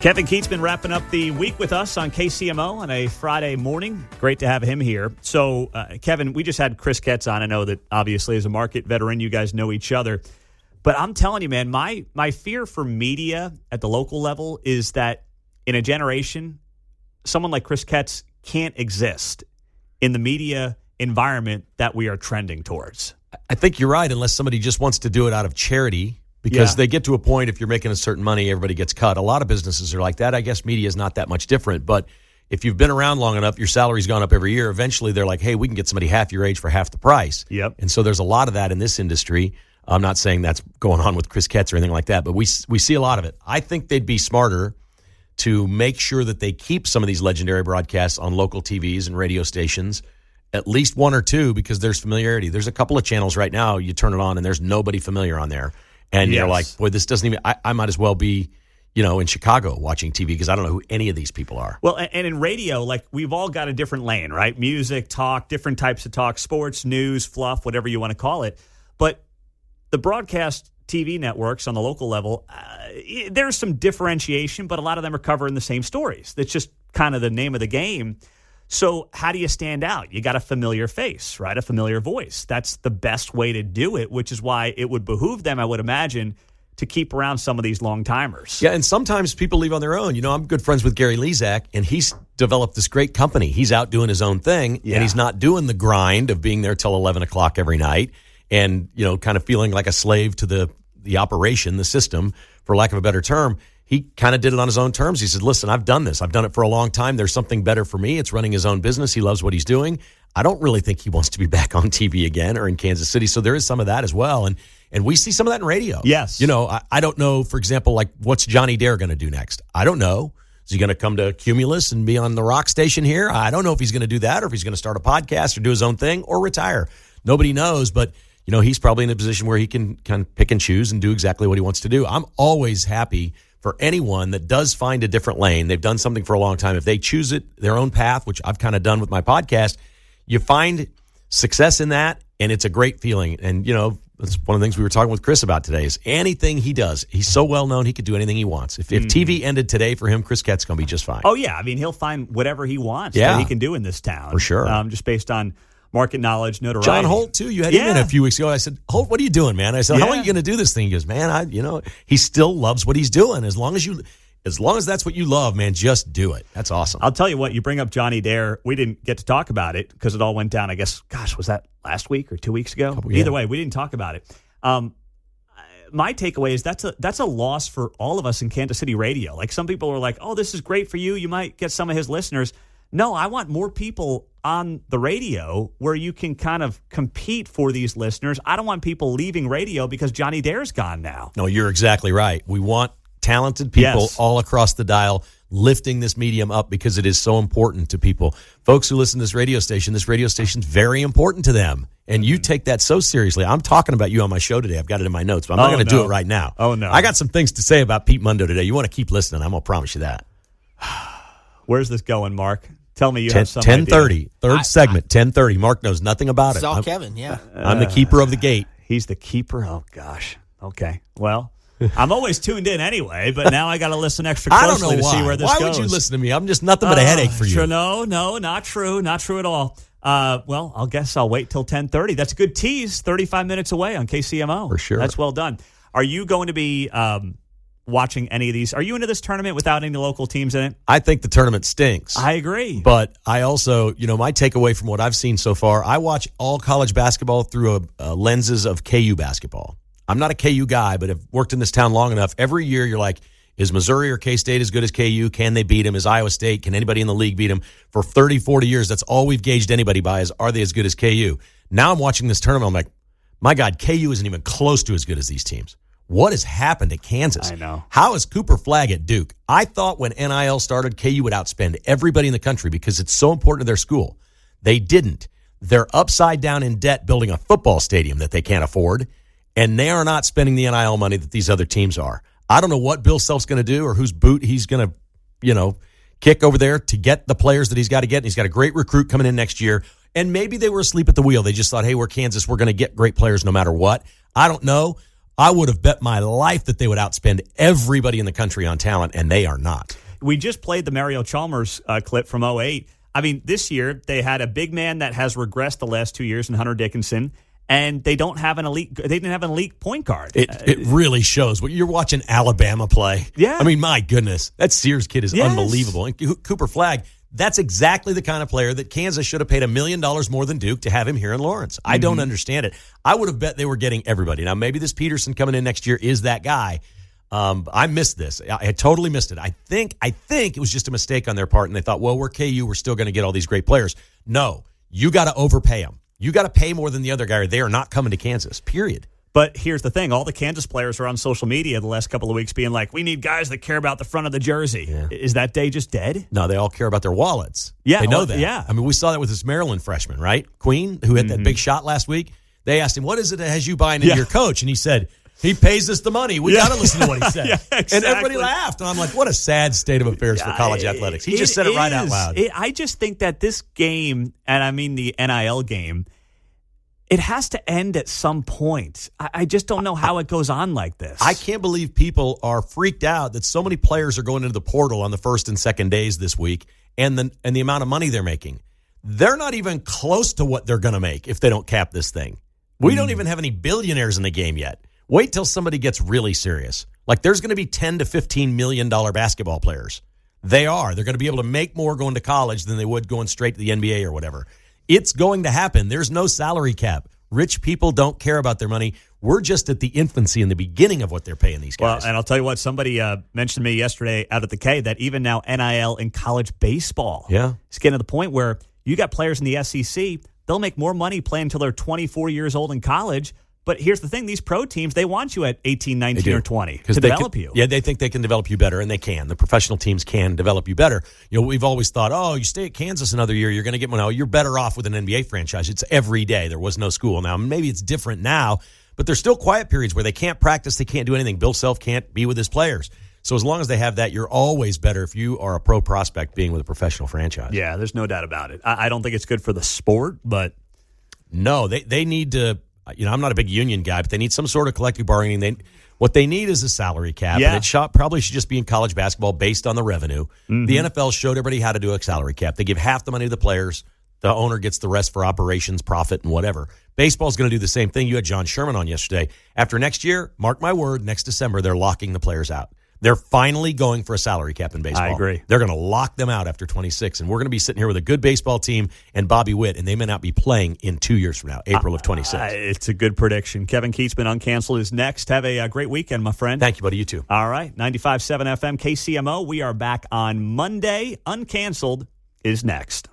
Kevin Kietzman wrapping up the week with us on KCMO on a Friday morning. Great to have him here. So, Kevin, we just had Chris Ketz on. I know that obviously as a market veteran, you guys know each other. But I'm telling you, man, my fear for media at the local level is that in a generation, someone like Chris Ketz can't exist in the media environment that we are trending towards. I think you're right, unless somebody just wants to do it out of charity. Because they get to a point, if you're making a certain money, everybody gets cut. A lot of businesses are like that. I guess media is not that much different. But if you've been around long enough, your salary's gone up every year. Eventually, they're like, hey, we can get somebody half your age for half the price. Yep. And so there's a lot of that in this industry. I'm not saying that's going on with Chris Ketz or anything like that, but we see a lot of it. I think they'd be smarter to make sure that they keep some of these legendary broadcasts on local TVs and radio stations, at least one or two, because there's familiarity. There's a couple of channels right now, you turn it on, and there's nobody familiar on there. And you're like, boy, this doesn't even – I might as well be, in Chicago watching TV because I don't know who any of these people are. Well, and in radio, like we've all got a different lane, right? Music, talk, different types of talk, sports, news, fluff, whatever you want to call it. But the broadcast TV networks on the local level, there's some differentiation, but a lot of them are covering the same stories. That's just kind of the name of the game. So how do you stand out? You got a familiar face, right? A familiar voice. That's the best way to do it, which is why it would behoove them, I would imagine, to keep around some of these long-timers. Yeah, and sometimes people leave on their own. I'm good friends with Gary Lezak, and he's developed this great company. He's out doing his own thing, and he's not doing the grind of being there till 11 o'clock every night and, kind of feeling like a slave to the operation, the system, for lack of a better term. He kind of did it on his own terms. He said, listen, I've done this. I've done it for a long time. There's something better for me. It's running his own business. He loves what he's doing. I don't really think he wants to be back on TV again or in Kansas City. So there is some of that as well. And we see some of that in radio. Yes. I don't know, for example, like what's Johnny Dare going to do next? I don't know. Is he going to come to Cumulus and be on the rock station here? I don't know if he's going to do that or if he's going to start a podcast or do his own thing or retire. Nobody knows, but he's probably in a position where he can kind of pick and choose and do exactly what he wants to do. I'm always happy for anyone that does find a different lane. They've done something for a long time. If they choose their own path, which I've kind of done with my podcast, you find success in that, and it's a great feeling. And, that's one of the things we were talking with Chris about today is anything he does, he's so well-known, he could do anything he wants. If TV ended today for him, Chris Ketz is going to be just fine. Oh, yeah. I mean, he'll find whatever he wants that he can do in this town. For sure. Just based on market knowledge, notoriety. John Holt, too. You had him in a few weeks ago. I said, Holt, what are you doing, man? I said, how long are you going to do this thing? He goes, man, he still loves what he's doing. As long as that's what you love, man, just do it. That's awesome. I'll tell you what, you bring up Johnny Dare. We didn't get to talk about it because it all went down, I guess, was that last week or 2 weeks ago? Either way, we didn't talk about it. My takeaway is that's a loss for all of us in Kansas City radio. Like some people are like, oh, this is great for you. You might get some of his listeners. No, I want more people on the radio where you can kind of compete for these listeners. I don't want people leaving radio because Johnny Dare's gone now. No, you're exactly right. We want talented people all across the dial lifting this medium up because it is so important to people. Folks who listen to this radio station's very important to them. And you take that so seriously. I'm talking about you on my show today. I've got it in my notes, but I'm not going to do it right now. Oh, no. I got some things to say about Pete Mundo today. You want to keep listening. I'm going to promise you that. Where's this going, Mark? Tell me you have some 10:30, third segment, 10:30. Mark knows nothing about it. It's all Kevin, yeah. I'm the keeper of the gate. He's the keeper? Oh, gosh. Okay. Well, I'm always tuned in anyway, but now I got to listen extra closely to see where this goes. Why would you listen to me? I'm just nothing but a headache for you. Sure, no, not true. Not true at all. Well, I guess I'll wait till 10:30. That's a good tease, 35 minutes away on KCMO. For sure. That's well done. Are you going to be watching any of these? Are you into this tournament without any local teams in it? I think the tournament stinks. I agree. But I also, my takeaway from what I've seen so far, I watch all college basketball through lenses of KU basketball. I'm not a KU guy, but I've worked in this town long enough. Every year you're like, is Missouri or K-State as good as KU? Can they beat him? Is Iowa State? Can anybody in the league beat him? For 30, 40 years, that's all we've gauged anybody by is, are they as good as KU? Now I'm watching this tournament. I'm like, my God, KU isn't even close to as good as these teams. What has happened to Kansas? I know. How is Cooper Flagg at Duke? I thought when NIL started, KU would outspend everybody in the country because it's so important to their school. They didn't. They're upside down in debt building a football stadium that they can't afford, and they are not spending the NIL money that these other teams are. I don't know what Bill Self's going to do or whose boot he's going to, kick over there to get the players that he's got to get. He's got a great recruit coming in next year, and maybe they were asleep at the wheel. They just thought, hey, we're Kansas. We're going to get great players no matter what. I don't know. I would have bet my life that they would outspend everybody in the country on talent, and they are not. We just played the Mario Chalmers clip from '08. I mean, this year they had a big man that has regressed the last 2 years in Hunter Dickinson, and they don't have an elite. They didn't have an elite point guard. It really shows. When you're watching Alabama play, Yeah. I mean, my goodness, that Sears kid is unbelievable. And Cooper Flagg, that's exactly the kind of player that Kansas should have paid $1 million more than Duke to have him here in Lawrence. I don't understand it. I would have bet they were getting everybody. Now, maybe this Peterson coming in next year is that guy. I missed this. I totally missed it. I think it was just a mistake on their part, and they thought, well, we're KU. We're still going to get all these great players. No, you got to overpay them. You got to pay more than the other guy, or they are not coming to Kansas, period. But here's the thing. All the Kansas players are on social media the last couple of weeks being like, we need guys that care about the front of the jersey. Yeah. Is that day just dead? No, they all care about their wallets. Yeah. They know that. Yeah. I mean, we saw that with this Maryland freshman, right? Queen, who hit that big shot last week. They asked him, what is it that has you buying into your coach? And he said, he pays us the money. We got to listen to what he says. Exactly. And everybody laughed. And I'm like, what a sad state of affairs for college athletics. He just said it right out loud. I just think that this game, and I mean the NIL game, it has to end at some point. I just don't know how it goes on like this. I can't believe people are freaked out that so many players are going into the portal on the first and second days this week, and the amount of money they're making. They're not even close to what they're going to make if they don't cap this thing. We don't even have any billionaires in the game yet. Wait till somebody gets really serious. Like, there's going to be $10 to $15 million basketball players. They're going to be able to make more going to college than they would going straight to the NBA or whatever. It's going to happen. There's no salary cap. Rich people don't care about their money. We're just at the infancy and the beginning of what they're paying these guys. Well, and I'll tell you what, somebody mentioned to me yesterday out at the K that even now NIL in college baseball is getting to the point where you got players in the SEC, they'll make more money playing until they're 24 years old in college. But here's the thing, these pro teams, they want you at 18, 19, or 20 to develop you. Yeah, they think they can develop you better, and they can. The professional teams can develop you better. You know, we've always thought, oh, you stay at Kansas another year, you're going to get one. No, you're better off with an NBA franchise. It's every day. There was no school. Now, maybe it's different now, but there's still quiet periods where they can't practice, they can't do anything. Bill Self can't be with his players. So as long as they have that, you're always better if you are a pro prospect being with a professional franchise. Yeah, there's no doubt about it. I don't think it's good for the sport, but... No, they need to... You know, I'm not a big union guy, but they need some sort of collective bargaining. What they need is a salary cap, and it probably should just be in college basketball based on the revenue. The NFL showed everybody how to do a salary cap. They give half the money to the players. The owner gets the rest for operations, profit, and whatever. Baseball's going to do the same thing. You had John Sherman on yesterday. After next year, mark my word, next December, they're locking the players out. They're finally going for a salary cap in baseball. I agree. They're going to lock them out after 26, and we're going to be sitting here with a good baseball team and Bobby Witt, and they may not be playing in 2 years from now, April of 26. It's a good prediction. Kevin Kietzman, Uncanceled, is next. Have a great weekend, my friend. Thank you, buddy. You too. All right. 95.7 FM, KCMO. We are back on Monday. Uncanceled is next.